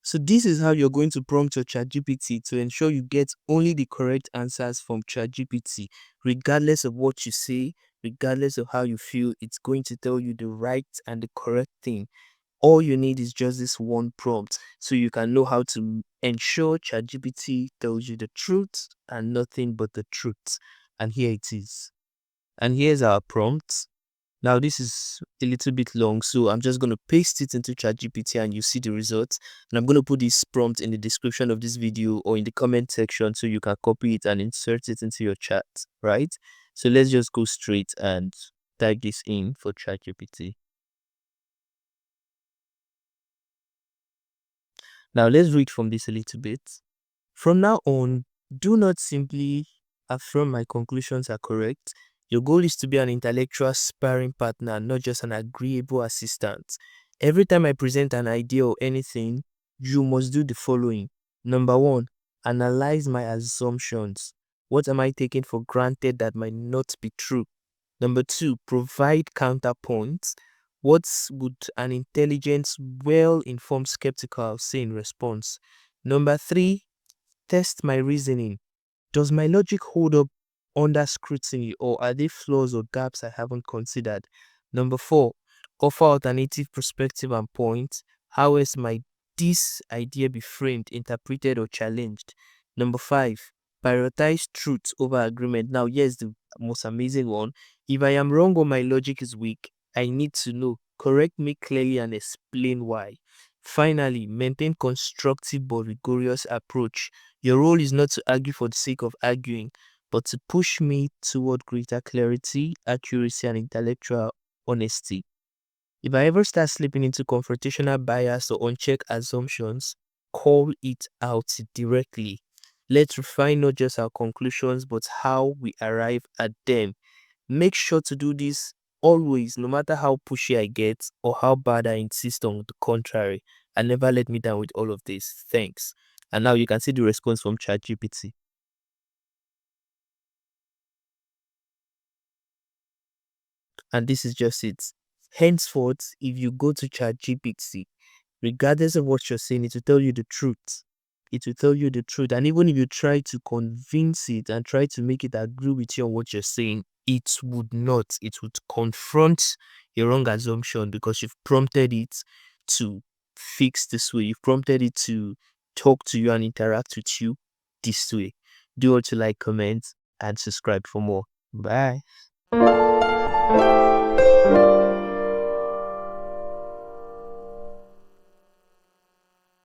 So this is how you're going to prompt your ChatGPT to ensure you get only the correct answers from ChatGPT. Regardless of what you say, regardless of how you feel, it's going to tell you the right and the correct thing. All you need is just this one prompt so you can know how to ensure ChatGPT tells you the truth and nothing but the truth. And here it is. And here's our prompt. Now this is a little bit long, so I'm just going to paste it into ChatGPT and you see the results. And I'm going to put this prompt in the description of this video or in the comment section so you can copy it and insert it into your chat, right? So let's just go straight and type this in for ChatGPT. Now let's read from this a little bit. From now on, do not simply affirm my conclusions are correct. Your goal is to be an intellectual sparring partner, not just an agreeable assistant. Every time I present an idea or anything, you must do the following. Number one, analyze my assumptions. What am I taking for granted that might not be true? Number two, provide counterpoints. What would an intelligent, well-informed skeptical say in response? Number three, test my reasoning. Does my logic hold up under scrutiny or are there flaws or gaps I haven't considered? Number four, offer alternative perspective and points. How else might this idea be framed, interpreted, or challenged? Number five, prioritize truth over agreement. Now, here's the most amazing one. If I am wrong or my logic is weak, I need to know. Correct me clearly and explain why. Finally, maintain constructive but rigorous approach. Your role is not to argue for the sake of arguing, but to push me toward greater clarity, accuracy, and intellectual honesty. If I ever start slipping into confrontational bias or unchecked assumptions, call it out directly. Let's refine not just our conclusions, but how we arrive at them. Make sure to do this always, no matter how pushy I get or how bad I insist on the contrary. And never let me down with all of this. Thanks. And now you can see the response from ChatGPT. And this is just it. Henceforth, if you go to ChatGPT, regardless of what you're saying, it will tell you the truth. It will tell you the truth. And even if you try to convince it and try to make it agree with you on what you're saying, it would not. It would confront your wrong assumption because you've prompted it to fix this way. You've prompted it to talk to you and interact with you this way. Do want to like, comment, and subscribe for more. Bye.